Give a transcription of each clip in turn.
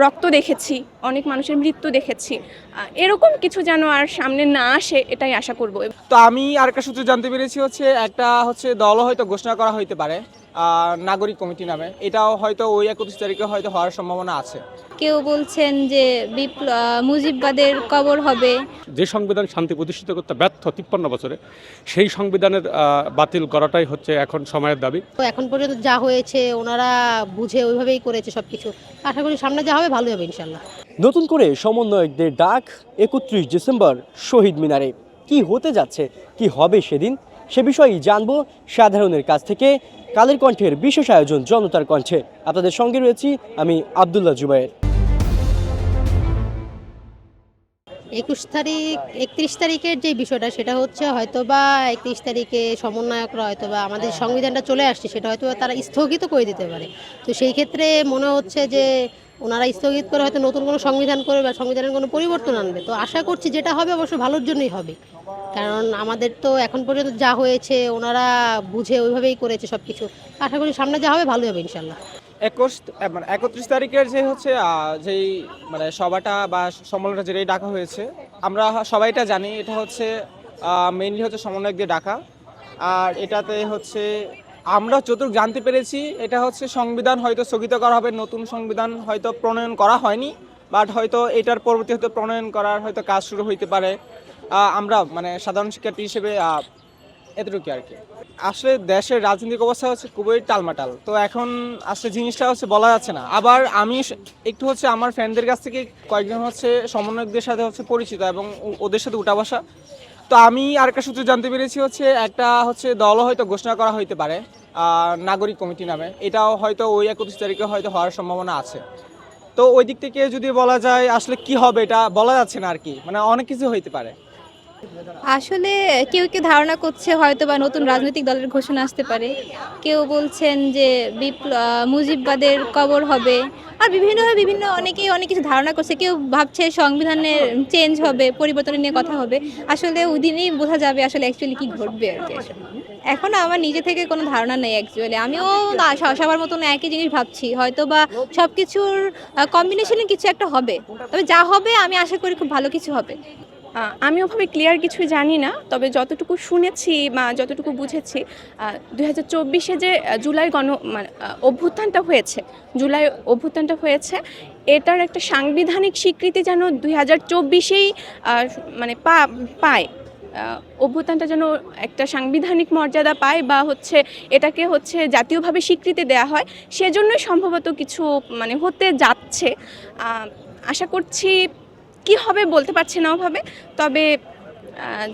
রক্ত দেখেছি, অনেক মানুষের মৃত্যু দেখেছি। এরকম কিছু যেন আর সামনে না আসে, এটাই আশা করব। তো আমি আরেকটা সূত্রে জানতে পেরেছি একটা দলও হয়তো ঘোষণা করা হইতে পারে নাগরিক কমিটি নামে। এটাও হয়তো ওই 31 তারিখে হয়তো হওয়ার সম্ভাবনা আছে। কেউ বলছেন যে মুজিববাদের কবর হবে। যে সংবিধান শান্তি প্রতিষ্ঠিত করতে ব্যর্থ 53 বছরে, সেই সংবিধানের বাতিল করাটাই হচ্ছে এখন সময়ের দাবি। তো এখন পর্যন্ত যা হয়েছে ওনারা বুঝে ওইভাবেই করেছে সবকিছু। আশা করি সামনে যা হবে ভালোই হবে ইনশাল্লাহ। নতুন করে সমন্বয়কদের ডাক 31 ডিসেম্বর শহীদ মিনারে। কি হতে যাচ্ছে, কি হবে সেদিন, সে বিষয়েই জানবো সাধারণের কাছ থেকে। কালের কণ্ঠের বিশেষ আয়োজন জনতার কণ্ঠে, আপনাদের সঙ্গে রয়েছি আমি আব্দুল্লাহ জুবায়ের। 31 তারিখ 31 তারিখের যে বিষয়টা সেটা হচ্ছে হয়তোবা 31 তারিখে সমন্বয়করা হয়তোবা আমাদের সংবিধানটা চলে আসছে সেটা হয়তো তারা স্থগিত করে দিতে পারে। তো সেই ক্ষেত্রে মনে হচ্ছে যে ওনারা স্থগিত করে হয়তো নতুন কোনো সংবিধান করবে বা সংবিধানের কোনো পরিবর্তন আনবে। তো আশা করছি যেটা হবে অবশ্য ভালোর জন্যই হবে, কারণ আমাদের তো এখন পর্যন্ত যা হয়েছে ওনারা বুঝে ওইভাবেই করেছে সব কিছু। আশা করি সামনে যা হবে ভালোই হবে ইনশাল্লাহ। 31 তারিখের যেই সভাটা বা সম্মেলনটা যেটাই ডাকা হয়েছে, আমরা সবাইটা জানি এটা মেইনলি সমন্বয়কদের ডাকা। আর এটাতে আমরা যতটুকু জানতে পেরেছি এটা সংবিধান হয়তো স্থগিত করা হবে, নতুন সংবিধান হয়তো প্রণয়ন করা হয়নি, বাট হয়তো এটার পরবর্তী হয়তো প্রণয়ন করার হয়তো কাজ শুরু হইতে পারে। আমরা সাধারণ শিক্ষার্থী হিসেবে এতটুকু আর কি। আসলে দেশের রাজনৈতিক অবস্থা খুবই টালমাটাল। তো এখন আসলে জিনিসটা বলা যাচ্ছে না। আবার আমি একটু আমার ফ্রেন্ডদের কাছ থেকে কয়েকজন সমন্বয়কদের সাথে পরিচিত এবং ওদের সাথে উঠা বসা। তো আমি আরেকটা সূত্রে জানতে পেরেছি একটা দলও হয়তো ঘোষণা করা হইতে পারে নাগরিক কমিটি নামে। এটাও হয়তো ওই 31 তারিখে হয়তো হওয়ার সম্ভাবনা আছে। তো ওই দিক থেকে যদি বলা যায় আসলে কি হবে এটা বলা যাচ্ছে না আর কি, অনেক কিছু হইতে পারে। আসলে কেউ কেউ ধারণা করছে হয়তো বা নতুন রাজনৈতিক দলের ঘোষণা আসতে পারে। কেউ বলছেন যে মুজিববাদের কবর হবে। আর বিভিন্ন অনেকেই অনেক কিছু ধারণা করছে। কেউ ভাবছে সংবিধানের চেঞ্জ হবে, পরিবর্তন নিয়ে কথা হবে। আসলে ওই দিনই বোঝা যাবে আসলে অ্যাকচুয়ালি কী ঘটবে আর কি। এখন আমার নিজে থেকে কোনো ধারণা নেই অ্যাকচুয়ালি। আমিও সবার মতন একই জিনিস ভাবছি, হয়তো বা সব কিছুর কম্বিনেশনে কিছু একটা হবে। তবে যা হবে আমি আশা করি খুব ভালো কিছু হবে। আমি ওভাবে ক্লিয়ার কিছু জানি না, তবে যতটুকু শুনেছি বা যতটুকু বুঝেছি 2024-এ যে জুলাই অভ্যুত্থানটা হয়েছে এটার একটা সাংবিধানিক স্বীকৃতি যেন 2024-এই পায়। অভ্যুত্থানটা যেন একটা সাংবিধানিক মর্যাদা পায় বা এটাকে জাতীয়ভাবে স্বীকৃতি দেওয়া হয়, সেজন্যই সম্ভবত কিছু হতে যাচ্ছে। আশা করছি কি হবে বলতে পারছি না ওভাবে, তবে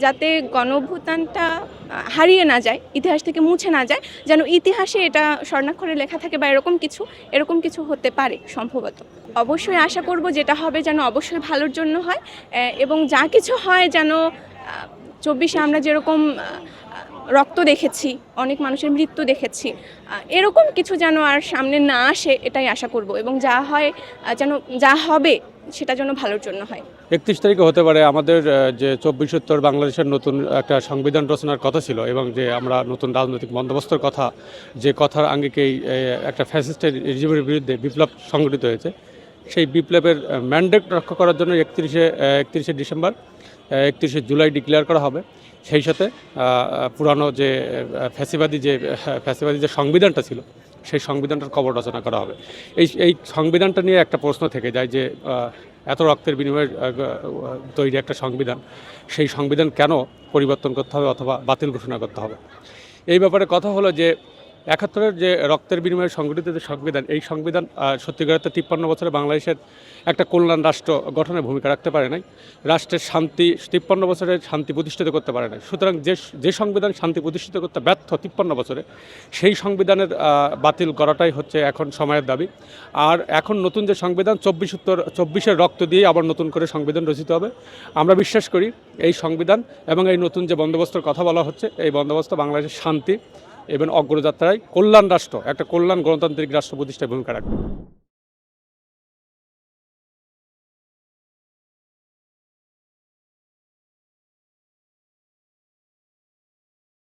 যাতে গণঅভ্যুত্থানটা হারিয়ে না যায়, ইতিহাস থেকে মুছে না যায়, যেন ইতিহাসে এটা স্বর্ণাক্ষরে লেখা থাকে বা এরকম কিছু হতে পারে সম্ভবত। অবশ্যই আশা করব যেটা হবে যেন অবশ্যই ভালোর জন্য হয়, এবং যা কিছু হয় যেন 24-এ আমরা যেরকম রক্ত দেখেছি, অনেক মানুষের মৃত্যু দেখেছি, এরকম কিছু যেন আর সামনে না আসে, এটাই আশা করব, এবং যা হবে সেটা যেন ভালোর জন্য হয়। 31 তারিখে হতে পারে আমাদের যে 24 বাংলাদেশের নতুন একটা সংবিধান রচনার কথা ছিল, এবং যে আমরা নতুন রাজনৈতিক বন্দোবস্তের কথা, যে কথার আঙ্গিকেই একটা ফ্যাসিস্টের রিজিমের বিরুদ্ধে বিপ্লব সংগঠিত হয়েছে, সেই বিপ্লবের ম্যান্ডেট রক্ষা করার জন্য 31শে ডিসেম্বর 31শে জুলাই ডিক্লেয়ার করা হবে। সেই সাথে পুরানো যে ফ্যাসিবাদী যে সংবিধানটা ছিল সেই সংবিধানটার কবর রচনা করা হবে। এই সংবিধানটা নিয়ে একটা প্রশ্ন থেকে যায় যে এত রক্তের বিনিময়ে তৈরি একটা সংবিধান, সেই সংবিধান কেন পরিবর্তন করতে হবে অথবা বাতিল ঘোষণা করতে হবে। এই ব্যাপারে কথা হলো যে 71-এর যে রক্তের বিনিময়ে সংগঠিত যে সংবিধান, এই সংবিধান সত্যিকার 53 বছরে বাংলাদেশের একটা কল্যাণ রাষ্ট্র গঠনে ভূমিকা রাখতে পারে নাই। রাষ্ট্রের 53 বছরের শান্তি প্রতিষ্ঠিত করতে পারে নাই। সুতরাং যে সংবিধান শান্তি প্রতিষ্ঠিত করতে ব্যর্থ 53 বছরে, সেই সংবিধানের বাতিল করাটাই হচ্ছে এখন সময়ের দাবি। আর এখন নতুন যে সংবিধান 24-এর রক্ত দিয়ে আবার নতুন করে সংবিধান রচিত হবে। আমরা বিশ্বাস করি এই সংবিধান এবং এই নতুন যে বন্দোবস্তের কথা বলা হচ্ছে, এই বন্দোবস্ত বাংলাদেশের শান্তি এবং অগ্রযাত্রায় কল্যাণ রাষ্ট্র, একটা কল্যাণ গণতান্ত্রিক রাষ্ট্র প্রতিষ্ঠায় ভূমিকা রাখবে।